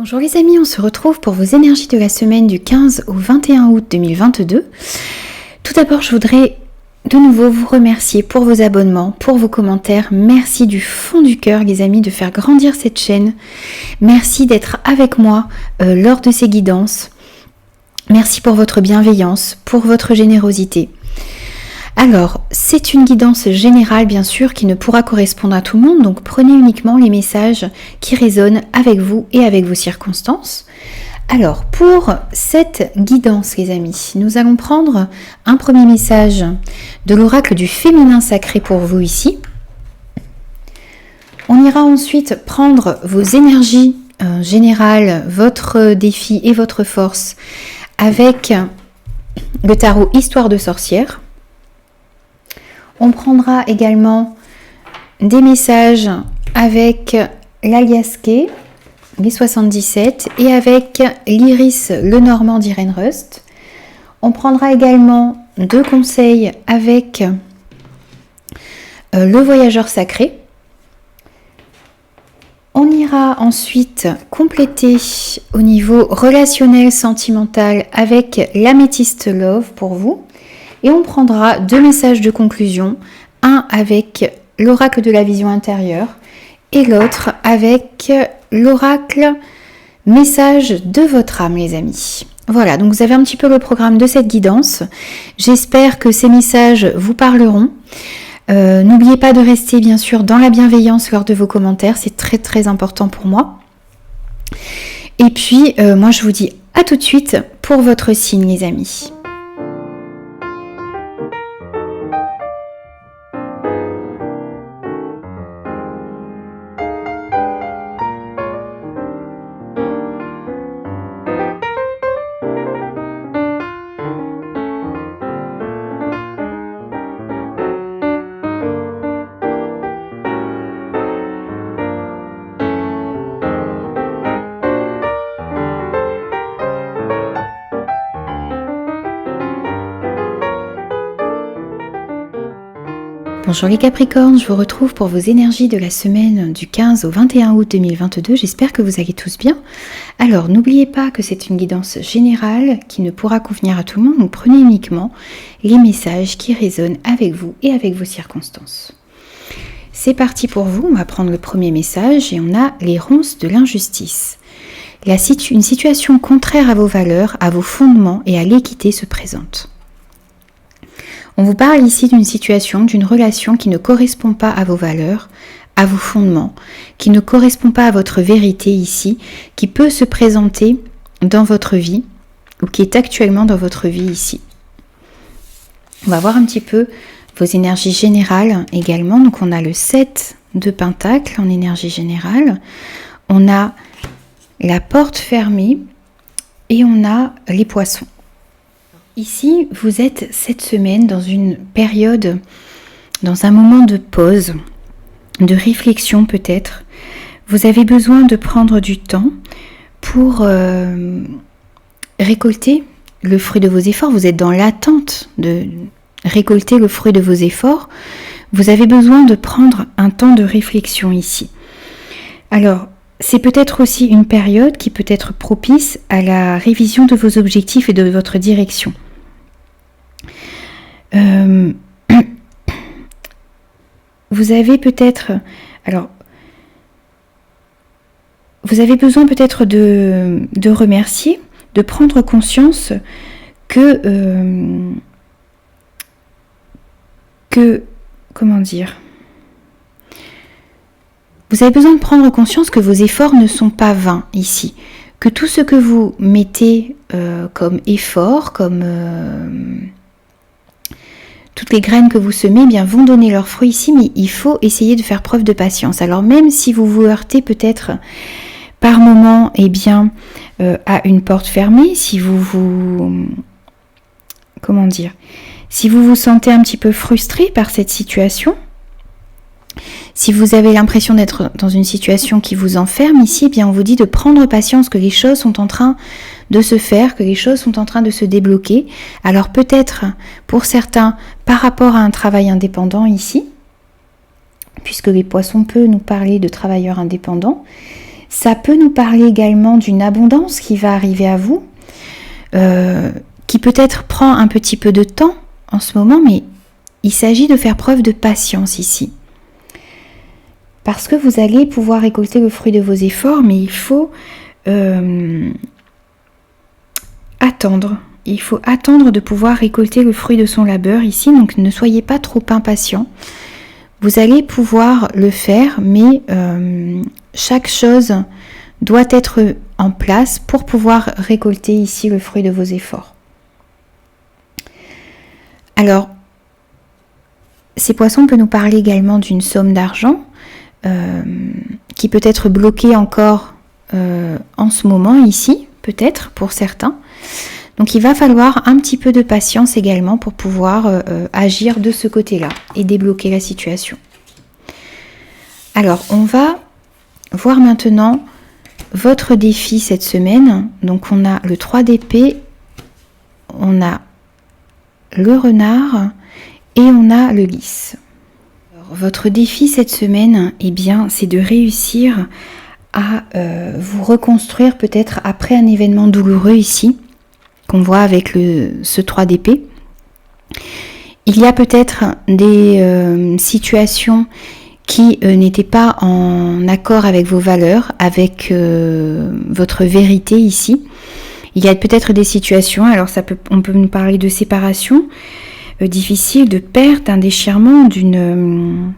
Bonjour les amis, on se retrouve pour vos énergies de la semaine du 15 au 21 août 2022. Tout d'abord, je voudrais de nouveau vous remercier pour vos abonnements, pour vos commentaires. Merci du fond du cœur les amis de faire grandir cette chaîne. Merci d'être avec moi lors de ces guidances. Merci pour votre bienveillance, pour votre générosité. Alors, c'est une guidance générale bien sûr qui ne pourra correspondre à tout le monde, donc prenez uniquement les messages qui résonnent avec vous et avec vos circonstances. Alors, pour cette guidance les amis, nous allons prendre un premier message de l'oracle du féminin sacré pour vous ici. On ira ensuite prendre vos énergies générales, votre défi et votre force avec le tarot Histoire de sorcière. On prendra également des messages avec l'Aliasqué, les 77, et avec l'Iris Lenormand d'Irène Rust. On prendra également deux conseils avec le voyageur sacré. On ira ensuite compléter au niveau relationnel, sentimental avec l'améthyste Love pour vous. Et on prendra deux messages de conclusion, un avec l'oracle de la vision intérieure et l'autre avec l'oracle message de votre âme les amis. Voilà, donc vous avez un petit peu le programme de cette guidance. J'espère que ces messages vous parleront. N'oubliez pas de rester bien sûr dans la bienveillance lors de vos commentaires, c'est très très important pour moi. Et puis moi je vous dis à tout de suite pour votre signe les amis. Bonjour les Capricornes, je vous retrouve pour vos énergies de la semaine du 15 au 21 août 2022. J'espère que vous allez tous bien. Alors, n'oubliez pas que c'est une guidance générale qui ne pourra convenir à tout le monde. Donc, prenez uniquement les messages qui résonnent avec vous et avec vos circonstances. C'est parti pour vous. On va prendre le premier message et on a les ronces de l'injustice. Une situation contraire à vos valeurs, à vos fondements et à l'équité se présente. On vous parle ici d'une situation, d'une relation qui ne correspond pas à vos valeurs, à vos fondements, qui ne correspond pas à votre vérité ici, qui peut se présenter dans votre vie ou qui est actuellement dans votre vie ici. On va voir un petit peu vos énergies générales également. Donc on a le 7 de Pentacle en énergie générale, on a la porte fermée et on a les poissons. Ici, vous êtes cette semaine dans une période, dans un moment de pause, de réflexion peut-être. Vous avez besoin de prendre du temps pour récolter le fruit de vos efforts. Vous êtes dans l'attente de récolter le fruit de vos efforts. Vous avez besoin de prendre un temps de réflexion ici. Alors, c'est peut-être aussi une période qui peut être propice à la révision de vos objectifs et de votre direction. Vous avez peut-être, vous avez besoin peut-être de remercier, de prendre conscience que comment dire, vous avez besoin de prendre conscience que vos efforts ne sont pas vains ici, que tout ce que vous mettez comme effort, comme toutes les graines que vous semez eh bien, vont donner leurs fruits ici, mais il faut essayer de faire preuve de patience. Alors même si vous vous heurtez peut-être par moment eh bien, à une porte fermée, si vous vous sentez un petit peu frustré par cette situation, si vous avez l'impression d'être dans une situation qui vous enferme ici, eh bien on vous dit de prendre patience, que les choses sont en train de se faire, que les choses sont en train de se débloquer. Alors peut-être pour certains par rapport à un travail indépendant ici, puisque les poissons peuvent nous parler de travailleurs indépendants, Ça peut nous parler également d'une abondance qui va arriver à vous, qui peut-être prend un petit peu de temps en ce moment, mais il s'agit de faire preuve de patience ici. Parce que vous allez pouvoir récolter le fruit de vos efforts, mais il faut attendre. Il faut attendre de pouvoir récolter le fruit de son labeur ici, donc ne soyez pas trop impatient. Vous allez pouvoir le faire, mais chaque chose doit être en place pour pouvoir récolter ici le fruit de vos efforts. Alors, ces poissons peuvent nous parler également d'une somme d'argent qui peut être bloquée encore en ce moment ici, peut-être pour certains. Donc il va falloir un petit peu de patience également pour pouvoir agir de ce côté-là et débloquer la situation. Alors on va voir maintenant votre défi cette semaine. Donc on a le 3 d'épée, on a le renard et on a le lys. Alors, votre défi cette semaine, eh bien, c'est de réussir à vous reconstruire peut-être après un événement douloureux ici, qu'on voit avec ce 3 d'épée. Il y a peut-être des situations qui n'étaient pas en accord avec vos valeurs, avec votre vérité ici. Il y a peut-être des situations, alors on peut nous parler de séparation difficile, de perte, d'un déchirement, d'une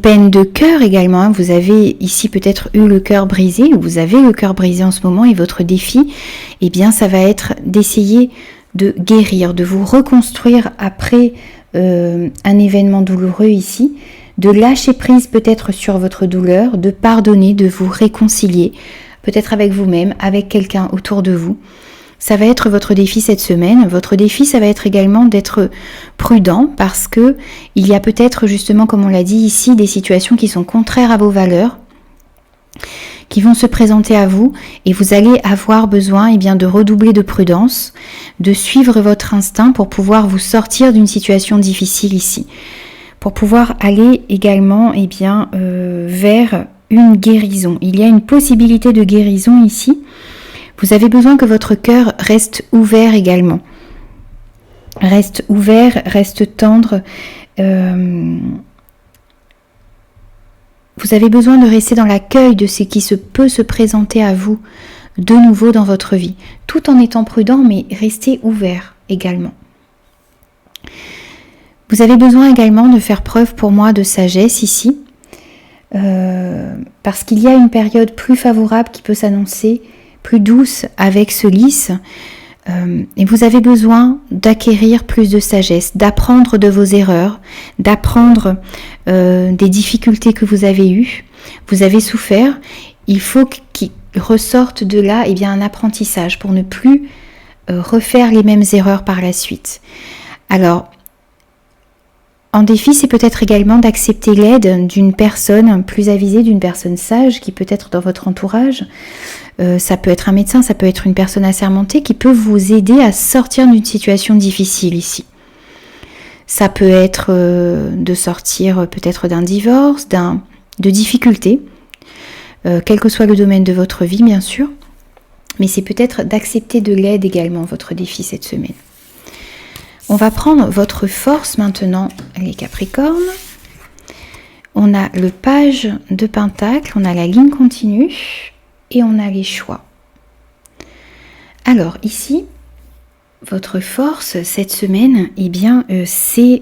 peine de cœur également. Vous avez ici peut-être eu le cœur brisé, ou vous avez le cœur brisé en ce moment, et votre défi, eh bien, ça va être d'essayer de guérir, de vous reconstruire après un événement douloureux ici, de lâcher prise peut-être sur votre douleur, de pardonner, de vous réconcilier, peut-être avec vous-même, avec quelqu'un autour de vous. Ça va être votre défi cette semaine. Votre défi, ça va être également d'être prudent parce que il y a peut-être justement, comme on l'a dit ici, des situations qui sont contraires à vos valeurs, qui vont se présenter à vous et vous allez avoir besoin eh bien, de redoubler de prudence, de suivre votre instinct pour pouvoir vous sortir d'une situation difficile ici, pour pouvoir aller également eh bien, vers une guérison. Il y a une possibilité de guérison ici. Vous avez besoin que votre cœur reste ouvert également. Reste ouvert, reste tendre. Vous avez besoin de rester dans l'accueil de ce qui peut se présenter à vous de nouveau dans votre vie, tout en étant prudent, mais restez ouvert également. Vous avez besoin également de faire preuve pour moi de sagesse ici, parce qu'il y a une période plus favorable qui peut s'annoncer, plus douce avec ce lys, et vous avez besoin d'acquérir plus de sagesse, d'apprendre de vos erreurs, d'apprendre des difficultés que vous avez eues, vous avez souffert. Il faut qu'il ressorte de là eh bien, un apprentissage pour ne plus refaire les mêmes erreurs par la suite. Alors, en défi, c'est peut-être également d'accepter l'aide d'une personne plus avisée, d'une personne sage qui peut être dans votre entourage. Ça peut être un médecin, ça peut être une personne assermentée qui peut vous aider à sortir d'une situation difficile ici. Ça peut être de sortir peut-être d'un divorce, de difficultés, quel que soit le domaine de votre vie bien sûr. Mais c'est peut-être d'accepter de l'aide également votre défi cette semaine. On va prendre votre force maintenant, les Capricornes. On a le page de Pentacle, on a la ligne continue et on a les choix. Alors ici, votre force cette semaine, eh bien, c'est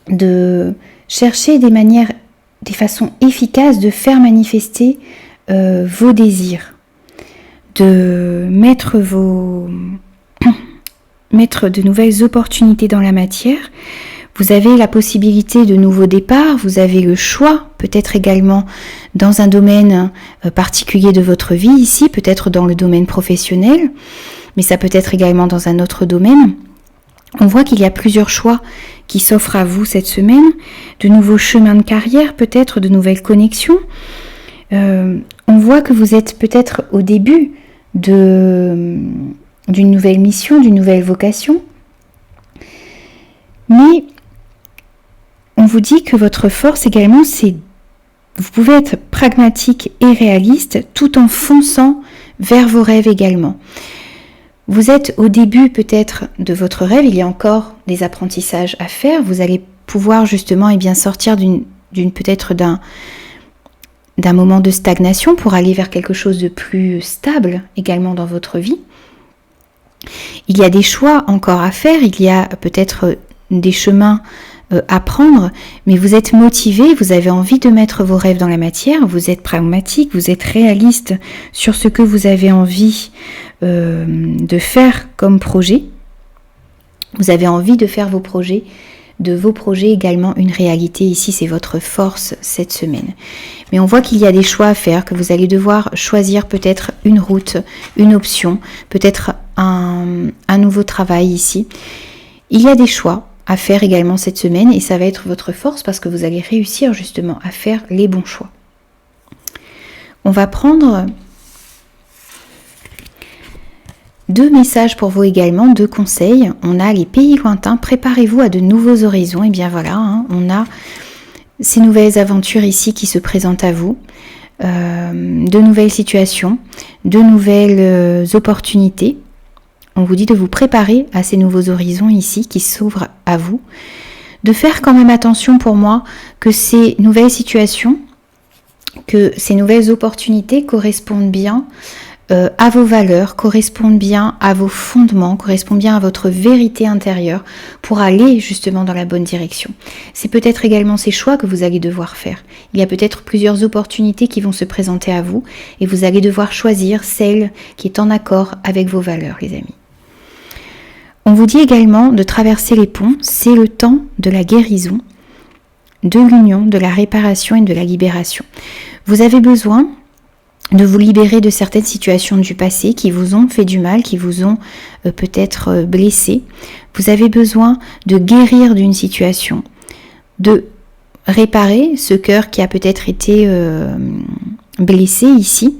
de chercher des façons efficaces de faire manifester vos désirs, de mettre de nouvelles opportunités dans la matière. Vous avez la possibilité de nouveaux départs, vous avez le choix, peut-être également dans un domaine particulier de votre vie ici, peut-être dans le domaine professionnel, mais ça peut être également dans un autre domaine. On voit qu'il y a plusieurs choix qui s'offrent à vous cette semaine, de nouveaux chemins de carrière, peut-être de nouvelles connexions. On voit que vous êtes peut-être au début d'une nouvelle mission, d'une nouvelle vocation. Mais on vous dit que votre force également, c'est vous pouvez être pragmatique et réaliste tout en fonçant vers vos rêves également. Vous êtes au début peut-être de votre rêve, il y a encore des apprentissages à faire. Vous allez pouvoir justement sortir peut-être d'un moment de stagnation pour aller vers quelque chose de plus stable également dans votre vie. Il y a des choix encore à faire, il y a peut-être des chemins à prendre, mais vous êtes motivé, vous avez envie de mettre vos rêves dans la matière, vous êtes pragmatique, vous êtes réaliste sur ce que vous avez envie de faire comme projet. Vous avez envie de faire de vos projets également une réalité. Ici, c'est votre force cette semaine. Mais on voit qu'il y a des choix à faire, que vous allez devoir choisir peut-être une route, une option, peut-être un nouveau travail ici. Il y a des choix à faire également cette semaine et ça va être votre force parce que vous allez réussir justement à faire les bons choix. On va prendre 2 messages pour vous également, 2 conseils. On a les pays lointains, préparez-vous à de nouveaux horizons. Et bien voilà, on a ces nouvelles aventures ici qui se présentent à vous, de nouvelles situations, de nouvelles opportunités. On vous dit de vous préparer à ces nouveaux horizons ici qui s'ouvrent à vous, de faire quand même attention pour moi que ces nouvelles situations, que ces nouvelles opportunités correspondent bien à vos valeurs, correspondent bien à vos fondements, correspondent bien à votre vérité intérieure pour aller justement dans la bonne direction. C'est peut-être également ces choix que vous allez devoir faire. Il y a peut-être plusieurs opportunités qui vont se présenter à vous et vous allez devoir choisir celle qui est en accord avec vos valeurs, les amis. On vous dit également de traverser les ponts, c'est le temps de la guérison, de l'union, de la réparation et de la libération. Vous avez besoin de vous libérer de certaines situations du passé qui vous ont fait du mal, qui vous ont peut-être blessé. Vous avez besoin de guérir d'une situation, de réparer ce cœur qui a peut-être été blessé ici,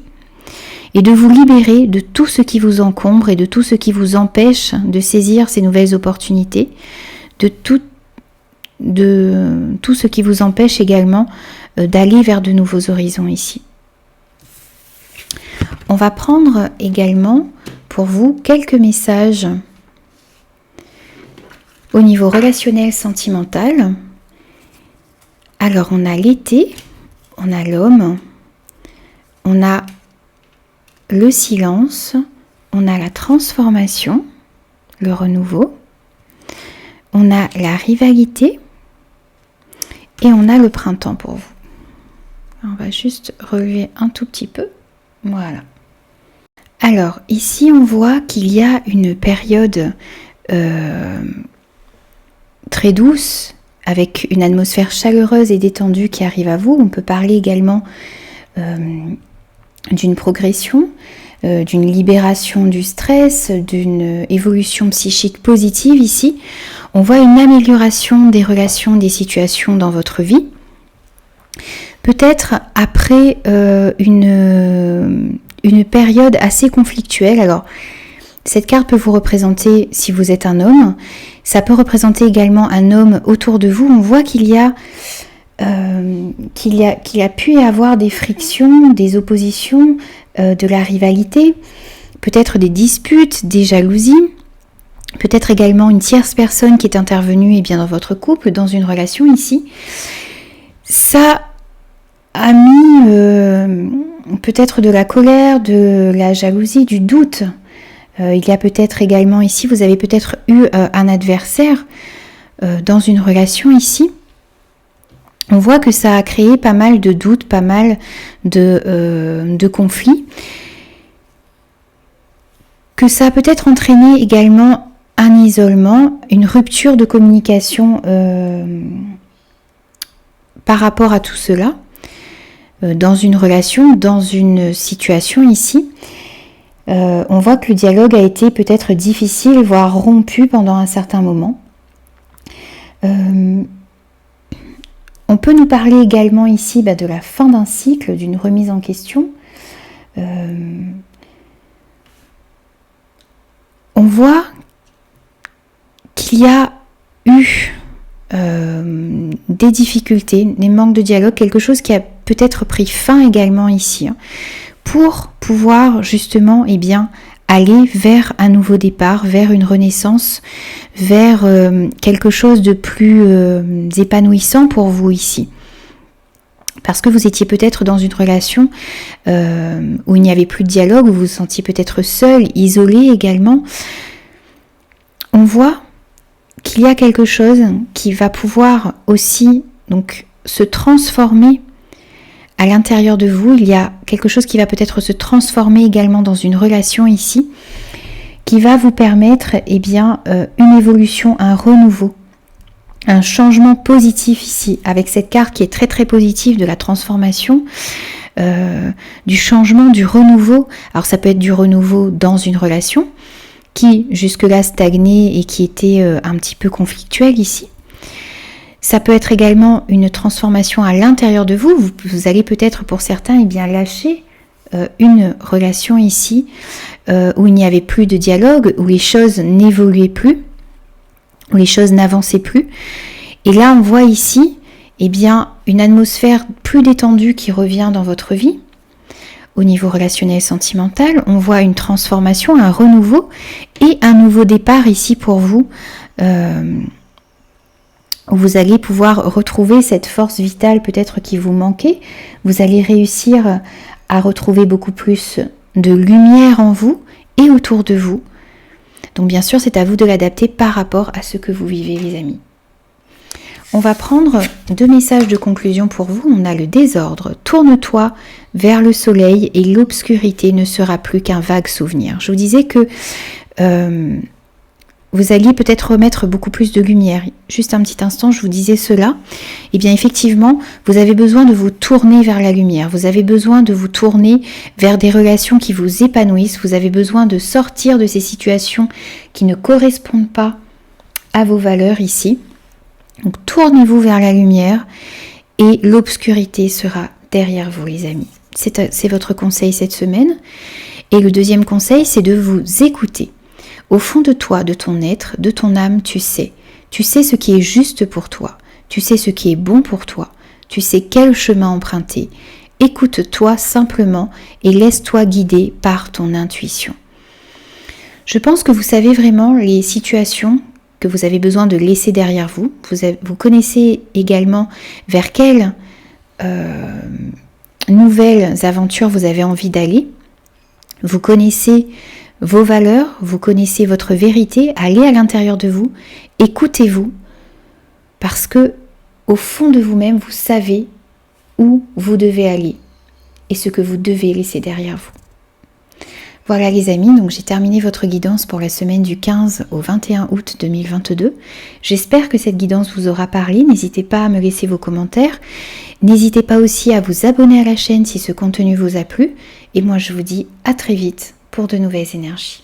et de vous libérer de tout ce qui vous encombre et de tout ce qui vous empêche de saisir ces nouvelles opportunités, de tout ce qui vous empêche également d'aller vers de nouveaux horizons ici. On va prendre également pour vous quelques messages au niveau relationnel sentimental. Alors on a l'été, on a l'homme, on a le silence, on a la transformation, le renouveau, on a la rivalité et on a le printemps pour vous. On va juste relever un tout petit peu. Voilà. Alors ici on voit qu'il y a une période très douce avec une atmosphère chaleureuse et détendue qui arrive à vous. On peut parler également d'une progression, d'une libération du stress, d'une évolution psychique positive ici. On voit une amélioration des relations, des situations dans votre vie. Peut-être après une période assez conflictuelle. Alors, cette carte peut vous représenter si vous êtes un homme. Ça peut représenter également un homme autour de vous. On voit qu'il a pu y avoir des frictions, des oppositions, de la rivalité, peut-être des disputes, des jalousies, peut-être également une tierce personne qui est intervenue dans votre couple, dans une relation ici. Ça a mis peut-être de la colère, de la jalousie, du doute. Il y a peut-être également ici, vous avez peut-être eu un adversaire dans une relation ici. On voit que ça a créé pas mal de doutes, pas mal de conflits. Que ça a peut-être entraîné également un isolement, une rupture de communication par rapport à tout cela. Dans une relation, dans une situation ici. On voit que le dialogue a été peut-être difficile, voire rompu pendant un certain moment. On peut nous parler également ici de la fin d'un cycle, d'une remise en question. On voit qu'il y a eu des difficultés, des manques de dialogue, quelque chose qui a peut-être pris fin également ici, hein, pour pouvoir justement aller vers un nouveau départ, vers une renaissance, vers quelque chose de plus épanouissant pour vous ici. Parce que vous étiez peut-être dans une relation où il n'y avait plus de dialogue, où vous vous sentiez peut-être seul, isolé également. On voit qu'il y a quelque chose qui va pouvoir aussi donc se transformer à l'intérieur de vous. Il y a quelque chose qui va peut-être se transformer également dans une relation ici, qui va vous permettre une évolution, un renouveau, un changement positif ici, avec cette carte qui est très très positive de la transformation, du changement, du renouveau. Alors ça peut être du renouveau dans une relation qui jusque-là stagnait et qui était un petit peu conflictuelle ici. Ça peut être également une transformation à l'intérieur de vous. Vous allez peut-être pour certains lâcher une relation ici où il n'y avait plus de dialogue, où les choses n'évoluaient plus, où les choses n'avançaient plus. Et là, on voit ici une atmosphère plus détendue qui revient dans votre vie. Au niveau relationnel sentimental, on voit une transformation, un renouveau et un nouveau départ ici pour vous. Vous allez pouvoir retrouver cette force vitale peut-être qui vous manquait. Vous allez réussir à retrouver beaucoup plus de lumière en vous et autour de vous. Donc bien sûr, c'est à vous de l'adapter par rapport à ce que vous vivez, les amis. On va prendre 2 messages de conclusion pour vous. On a le désordre. Tourne-toi vers le soleil et l'obscurité ne sera plus qu'un vague souvenir. Je vous disais que vous alliez peut-être remettre beaucoup plus de lumière. Juste un petit instant, je vous disais cela. Eh bien, effectivement, vous avez besoin de vous tourner vers la lumière. Vous avez besoin de vous tourner vers des relations qui vous épanouissent. Vous avez besoin de sortir de ces situations qui ne correspondent pas à vos valeurs ici. Donc, tournez-vous vers la lumière et l'obscurité sera derrière vous, les amis. C'est votre conseil cette semaine. Et le deuxième conseil, c'est de vous écouter. Au fond de toi, de ton être, de ton âme, tu sais ce qui est juste pour toi, tu sais ce qui est bon pour toi, tu sais quel chemin emprunter. Écoute-toi simplement et laisse-toi guider par ton intuition. Je pense que vous savez vraiment les situations que vous avez besoin de laisser derrière vous. Vous connaissez également vers quelles nouvelles aventures vous avez envie d'aller. Vous connaissez vos valeurs, vous connaissez votre vérité, allez à l'intérieur de vous, écoutez-vous, parce que au fond de vous-même, vous savez où vous devez aller et ce que vous devez laisser derrière vous. Voilà les amis, donc j'ai terminé votre guidance pour la semaine du 15 au 21 août 2022. J'espère que cette guidance vous aura parlé. N'hésitez pas à me laisser vos commentaires. N'hésitez pas aussi à vous abonner à la chaîne si ce contenu vous a plu. Et moi je vous dis à très vite pour de nouvelles énergies.